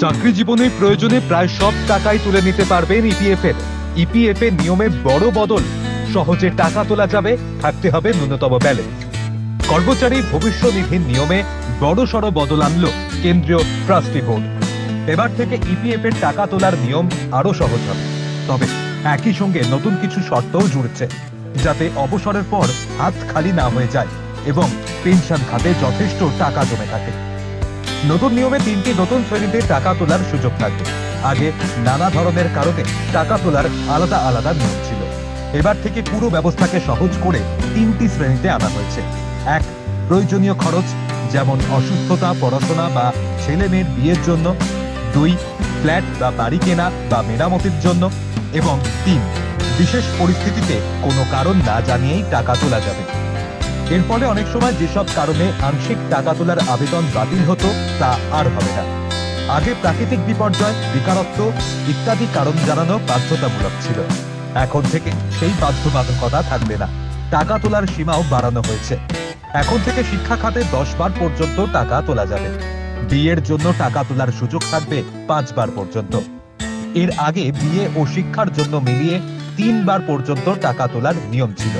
চাকরি জীবনে প্রয়োজনে প্রায় সব টাকাই তুলে নিতে পারবেন ইপিএফ এর। ইপিএফ এর নিয়মে বড় বদল, সহজে টাকা তোলা যাবে, থাকতে হবে ন্যূনতম ব্যালেন্স। কর্মচারী ভবিষ্যৎ নিধির নিয়মে বড়সড় বদল আনলো কেন্দ্রীয় ট্রাস্টি বোর্ড। এবার থেকে ইপিএফ এর টাকা তোলার নিয়ম আরো সহজ হবে, তবে একই সঙ্গে নতুন কিছু শর্তও জুড়ছে, যাতে অবসরের পর হাত খালি না হয়ে যায় এবং পেনশন খাতে যথেষ্ট টাকা জমে থাকে। নতুন নিয়মে 3টি নতুন শ্রেণীতে টাকা তোলার সুযোগ থাকবে। আগে নানা ধরনের কারণে টাকা তোলার আলাদা আলাদা নিয়ম ছিল। এবার থেকে পুরো ব্যবস্থাকে সহজ করে 3টি শ্রেণীতে আনা হয়েছে। 1, প্রয়োজনীয় খরচ, যেমন অসুস্থতা, পড়াশোনা বা ছেলে মেয়ের বিয়ের জন্য। 2, ফ্ল্যাট বা বাড়ি কেনা বা মেরামতির জন্য। এবং 3, বিশেষ পরিস্থিতিতে কোনো কারণ না জানিয়েই টাকা তোলা যাবে। এর ফলে অনেক সময় যেসব কারণে আংশিক টাকা তোলার আবেদন বাতিল হতো, তা আর হবে না। আগে প্রাকৃতিক বিপর্যয়, বেকারত্ব ইত্যাদি কারণ জানানো বাধ্যতামূলক ছিল। এখন থেকে সেই বাধ্যবাধকতা থাকবে না। টাকা তোলার সীমাও বাড়ানো হয়েছে। এখন থেকে শিক্ষা খাতে 10 বার পর্যন্ত টাকা তোলা যাবে। বিয়ের জন্য টাকা তোলার সুযোগ থাকবে 5 বার পর্যন্ত। এর আগে বিয়ে ও শিক্ষার জন্য মিলিয়ে 3 বার পর্যন্ত টাকা তোলার নিয়ম ছিল।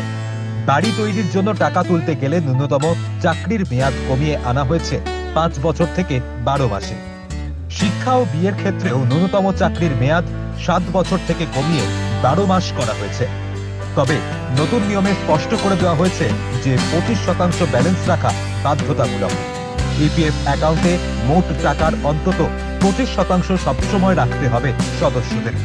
বাড়ি তৈরির জন্য টাকা তুলতে গেলে ন্যূনতম চাকরির মেয়াদ কমিয়ে আনা হয়েছে 5 বছর থেকে 12 মাসে। শিক্ষা ও বিয়ের ক্ষেত্রেও ন্যূনতম চাকরির মেয়াদ 7 বছর থেকে কমিয়ে 12 মাস করা হয়েছে। তবে নতুন নিয়মে স্পষ্ট করে দেওয়া হয়েছে যে 25% ব্যালেন্স রাখা বাধ্যতামূলক। ইপিএফ অ্যাকাউন্টে মোট টাকার অন্তত 25% সবসময় রাখতে হবে সদস্যদের।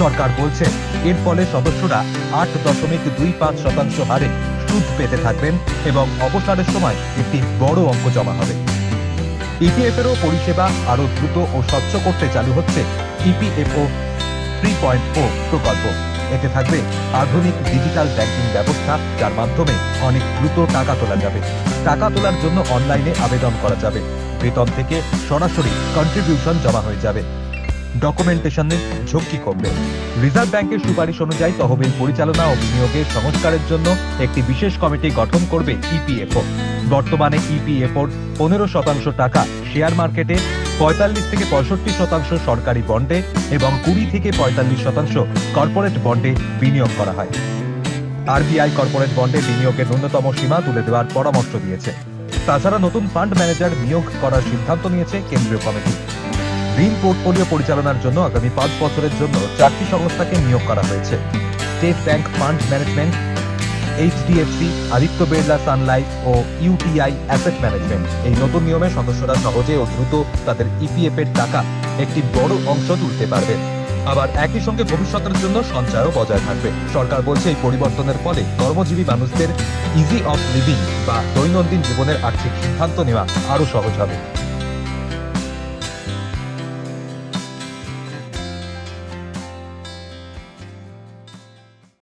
সরকার বলছে, এর ফলে সদস্যরা 8.25% হারে সুদ পেতে থাকবেন এবং অবসরের সময় একটি বড় অঙ্ক জমা হবে। ইপিএফ এরও পরিষেবা আরো দ্রুত ও স্বচ্ছ করতে চালু হচ্ছে ইপিএফও 3.0 প্রকল্প। এতে থাকবে আধুনিক ডিজিটাল ব্যাংকিং ব্যবস্থা, যার মাধ্যমে অনেক দ্রুত টাকা তোলা যাবে। টাকা তোলার জন্য অনলাইনে আবেদন করা যাবে। বেতন থেকে সরাসরি কন্ট্রিবিউশন জমা হয়ে যাবে। ডকুমেন্টেশনের ঝুঁকি কমবে। রিজার্ভ ব্যাংকের সুপারিশ অনুযায়ী তহবিল পরিচালনা ও বিনিয়োগের সংস্কারের জন্য একটি বিশেষ কমিটি গঠন করবে ইপিএফও। বর্তমানে ইপিএফওর 15% টাকা শেয়ার মার্কেটে, 45 থেকে 65% সরকারি বন্ডে এবং 20 থেকে 45% কর্পোরেট বন্ডে বিনিয়োগ করা হয়। আরবিআই কর্পোরেট বন্ডে বিনিয়োগের ন্যূনতম সীমা তুলে দেওয়ার পরামর্শ দিয়েছে। তাছাড়া নতুন ফান্ড ম্যানেজার নিয়োগ করার সিদ্ধান্ত নিয়েছে কেন্দ্রীয় কমিটি। ঋণ পোর্টফোলিও পরিচালনার জন্য আগামী 5 বছরের জন্য 4টি সংস্থাকে নিয়োগ করা হয়েছে। State Bank fund management, HDFC, Aditya Birla Sun Life ও ইউটিআই অ্যাসেট ম্যানেজমেন্ট। এই নতুন নিয়মে সদস্যরা সহজে ও দ্রুত তাদের ইপিএফ এর টাকা একটি বড় অংশ তুলতে পারবে। আবার একই সঙ্গে ভবিষ্যতের জন্য সঞ্চয়ও বজায় থাকবে। সরকার বলছে, এই পরিবর্তনের ফলে কর্মজীবী মানুষদের ইজি অফ লিভিং বা দৈনন্দিন জীবনের আর্থিক সিদ্ধান্ত নেওয়া আরো সহজ হবে।